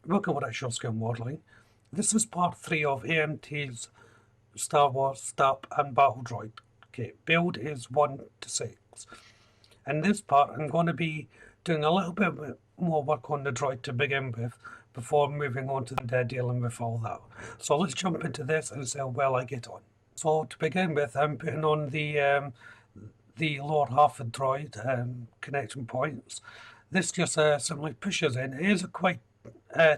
Welcome to Short Scale Modelling. This is part 3 of AMT's Star Wars, Stap and Battle Droid. Okay, build is 1 to 6. In this part I'm going to be doing a little bit more work on the droid to begin with before moving on to dealing with all that. So let's jump into this and see how well I get on. So to begin with, I'm putting on the lower half of the droid connection points. This just simply pushes in. It is a quite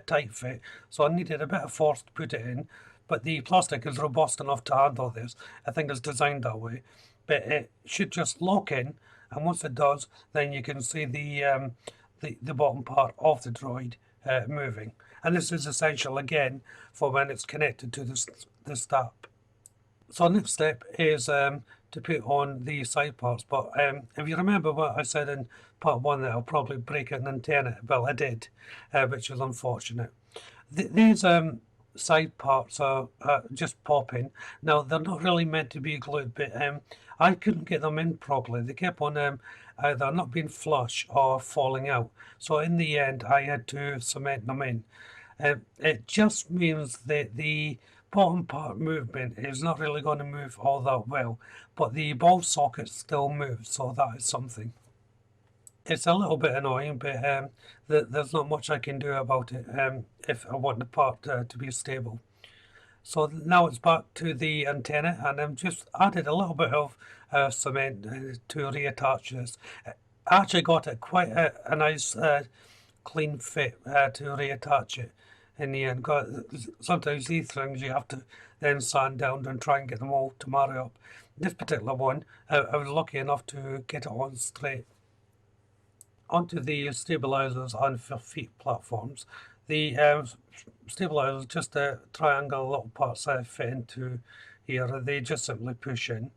tight fit, so I needed a bit of force to put it in, but the plastic is robust enough to handle this. I think it's designed that way, but it should just lock in, and once it does, then you can see the bottom part of the droid moving. And this is essential again for when it's connected to the Stap. So next step is to put on the side parts, but if you remember what I said in part 1 that I'll probably break an antenna, well I did, which is unfortunate. These side parts are just popping. Now they're not really meant to be glued, but I couldn't get them in properly. They kept on either not being flush or falling out, so in the end I had to cement them in. It just means that the bottom part movement is not really going to move all that well, but the ball socket still moves, so that is something. It's a little bit annoying, but there's not much I can do about it if I want the part to be stable. So now it's back to the antenna, and I've just added a little bit of cement to reattach this. I actually got it quite a nice clean fit to reattach it in the end. Sometimes these things you have to then sand down and try and get them all to marry up. This particular one, I was lucky enough to get it on straight. Onto the stabilizers and feet platforms. The stabilizers, just a triangle little parts fit into here. They just simply push in.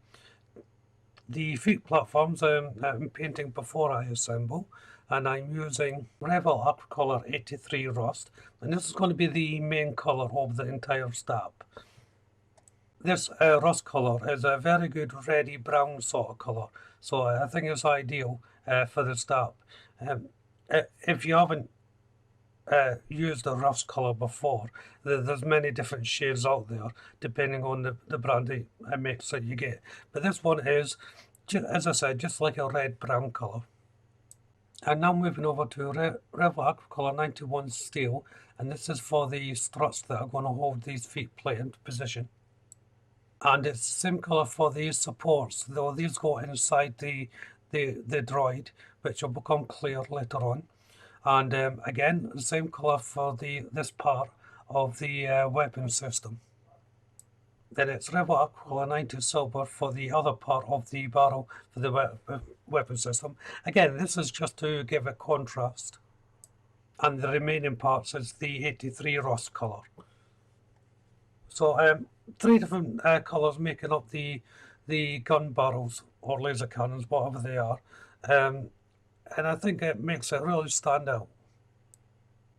The feet platforms I'm painting before I assemble, and I'm using Revell Aquacolor 83 Rust, and this is going to be the main colour of the entire Stap. This rust colour is a very good reddy brown sort of colour, so I think it's ideal for the Stap. If you haven't used a rust colour before, there's many different shades out there depending on the brand mix that you get, but this one is, as I said, just like a red brown colour. And now moving over to Revell Aquacolor 91 Steel, and this is for the struts that are going to hold these feet plate into position. And it's the same colour for these supports, though these go inside the droid, which will become clear later on. And again, the same colour for this part of the weapon system. Then it's Revell Aquacolor 90 Silver for the other part of the barrel for the weapon system. Again, this is just to give it contrast. And the remaining parts is the 83 Rust colour. So 3 different colours making up the gun barrels or laser cannons, whatever they are. And I think it makes it really stand out.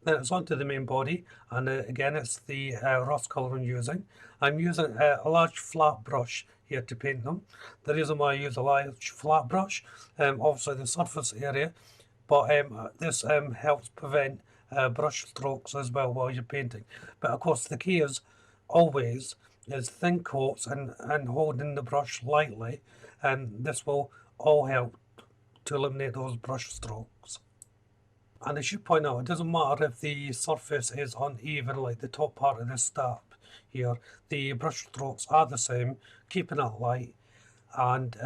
Then it's onto the main body, and again it's the rust colour I'm using. I'm using a large flat brush here to paint them. The reason why I use a large flat brush, obviously the surface area, but this helps prevent brush strokes as well while you're painting. But of course the key is always thin coats and holding the brush lightly, and this will all help to eliminate those brush strokes. And I should point out, it doesn't matter if the surface is uneven, like the top part of this Stap here, the brush strokes are the same, keeping it light and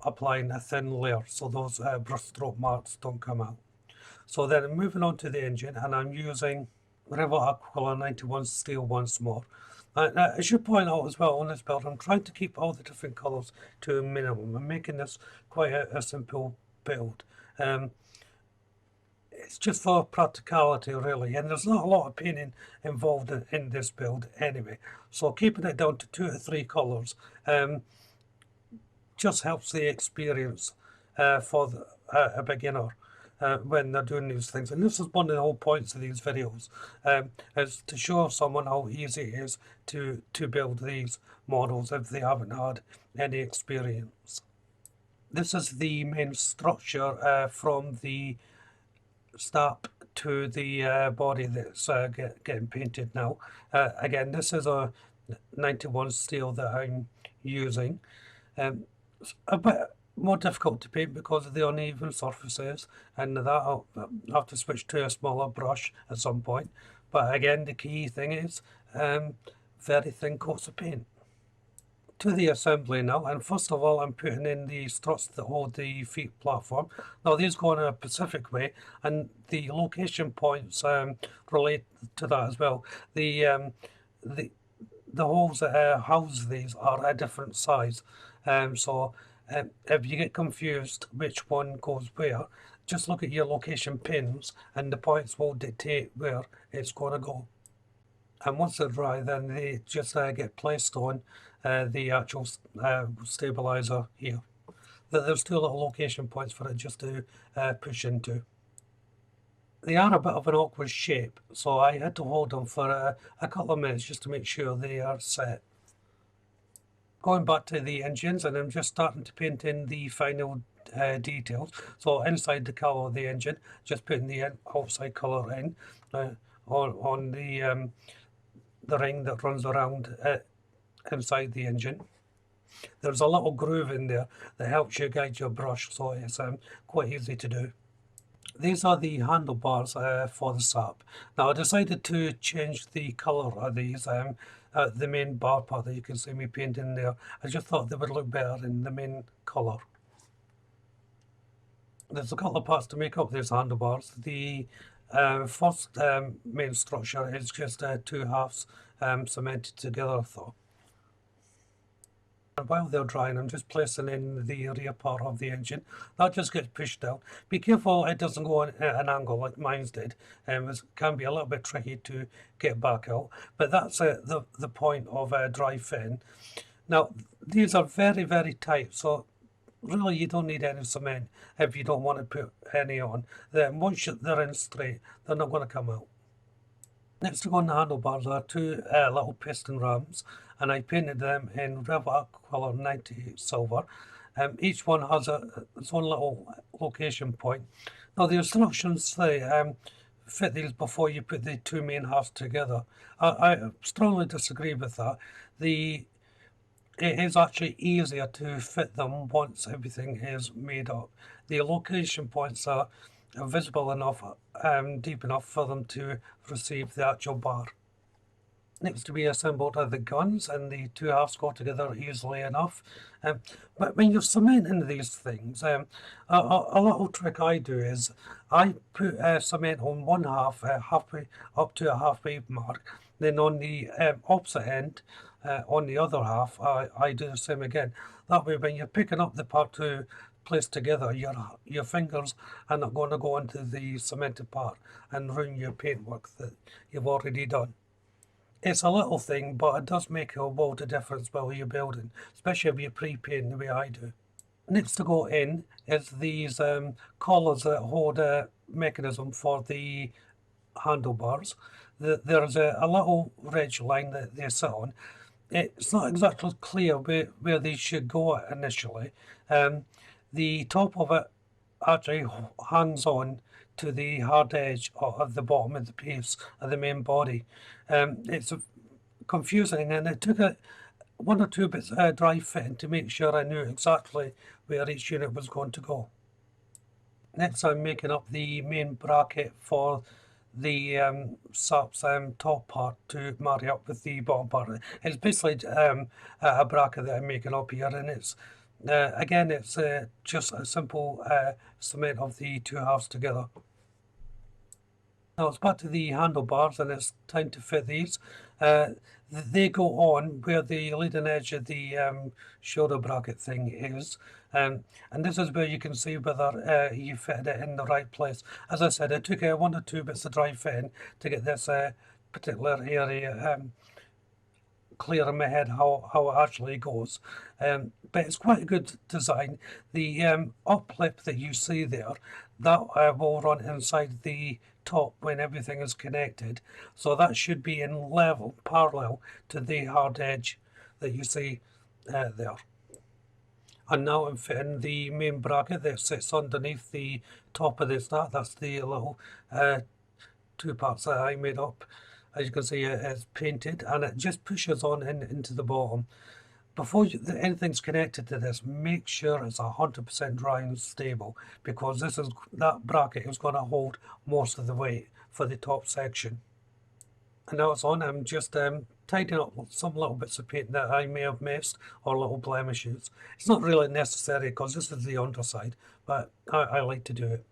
applying a thin layer so those brush stroke marks don't come out. So then I'm moving on to the engine, and I'm using Revell Aquacolor 91 Steel once more. I should point out as well on this build, I'm trying to keep all the different colours to a minimum. I'm making this quite a simple build. It's just for practicality really, and there's not a lot of painting involved in this build anyway, so keeping it down to 2 or 3 colours just helps the experience for a beginner when they're doing these things. And this is one of the whole points of these videos, is to show someone how easy it is to build these models if they haven't had any experience. This is the main structure from the Stap to the body that's getting painted now. Again, this is a 91 steel that I'm using. It's a bit more difficult to paint because of the uneven surfaces, and that I'll have to switch to a smaller brush at some point. But again, the key thing is very thin coats of paint. To the assembly now, and first of all I'm putting in the struts that hold the feet platform. Now these go in a specific way, and the location points relate to that as well. The holes that house these are a different size, so if you get confused which one goes where, just look at your location pins and the points will dictate where it's going to go. And once they're dry, then they just get placed on the actual stabilizer here. There's two little location points for it just to push into. They are a bit of an awkward shape, so I had to hold them for a couple of minutes just to make sure they are set. Going back to the engines, and I'm just starting to paint in the final details. So inside the colour of the engine, just putting the outside colour in on the ring that runs around inside the engine. There's a little groove in there that helps you guide your brush, so it's quite easy to do. These are the handlebars for the Stap. Now I decided to change the colour of these, the main bar part that you can see me painting there. I just thought they would look better in the main colour. There's a couple of parts to make up these handlebars. The first main structure is just two halves cemented together though. And while they're drying, I'm just placing in the rear part of the engine. That just gets pushed down. Be careful it doesn't go at an angle like mine did. It can be a little bit tricky to get back out, but that's the point of dry fitting. Now these are very, very tight, so really you don't need any cement if you don't want to put any on. Then once they're in straight, they're not going to come out. Next to go on the handlebars are two little piston rams, and I painted them in Rev Aquila 98 silver. Each one has its own little location point. Now the instructions say fit these before you put the two main halves together. I strongly disagree with that. It is actually easier to fit them once everything is made up. The location points are visible enough, deep enough for them to receive the actual bar. Next to be assembled are the guns, and the two halves go together easily enough. But when you're cementing these things, a little trick I do is I put cement on one half halfway up to a halfway mark. Then on the opposite end, on the other half, I do the same again. That way when you're picking up the part to place together, your fingers are not going to go into the cemented part and ruin your paintwork that you've already done. It's a little thing, but it does make a world of difference while you're building, especially if you pre-paint the way I do. Next to go in is these collars that hold a mechanism for the handlebars. There's a little ridge line that they sit on. It's not exactly clear where these should go initially. The top of it actually hangs on to the hard edge of the bottom of the piece of the main body. It's confusing, and it took one or two bits of dry fitting to make sure I knew exactly where each unit was going to go. Next I'm making up the main bracket for the Stap's top part to marry up with the bottom part. It's basically a bracket that I'm making up here, and it's again it's just a simple cement of the two halves together. Now it's back to the handlebars, and it's time to fit these. They go on where the leading edge of the shoulder bracket thing is, and this is where you can see whether you fitted it in the right place. As I said, it took one or two bits of dry fitting to get this particular area clear in my head how it actually goes, but it's quite a good design. The up lip that you see there, that will run inside the top when everything is connected, so that should be in level, parallel to the hard edge that you see there. And now I'm fitting the main bracket that sits underneath the top of this. That's the little two parts that I made up. As you can see, it is painted and it just pushes on into the bottom. Before anything's connected to this, make sure it's 100% dry and stable, because that bracket is going to hold most of the weight for the top section. And now it's on, I'm just tidying up some little bits of paint that I may have missed or little blemishes. It's not really necessary because this is the underside, but I like to do it.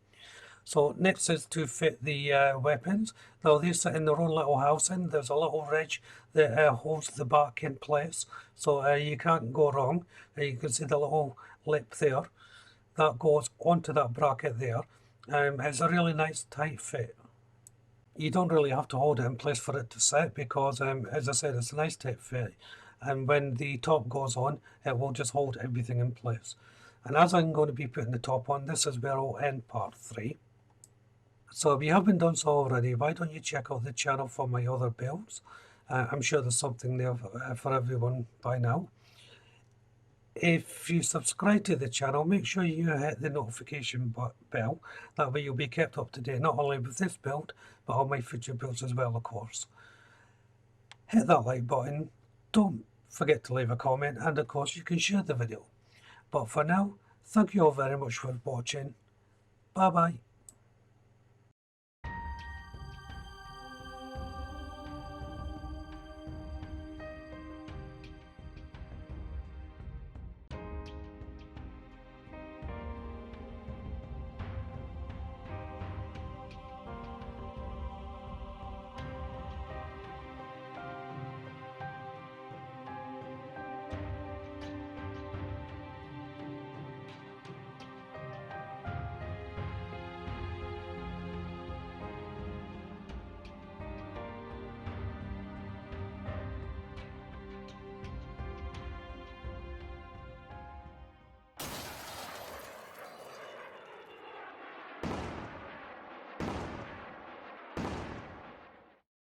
So next is to fit the weapons. Now they sit in their own little housing. There's a little ridge that holds the back in place, so you can't go wrong. You can see the little lip there. That goes onto that bracket there. It's a really nice tight fit. You don't really have to hold it in place for it to sit because, as I said, it's a nice tight fit. And when the top goes on, it will just hold everything in place. And as I'm going to be putting the top on, this is where I'll end part 3. So if you haven't done so already, why don't you check out the channel for my other builds? I'm sure there's something there for everyone by now. If you subscribe to the channel, make sure you hit the notification bell. That way you'll be kept up to date, not only with this build, but all my future builds as well, of course. Hit that like button. Don't forget to leave a comment, and of course you can share the video. But for now, thank you all very much for watching. Bye bye.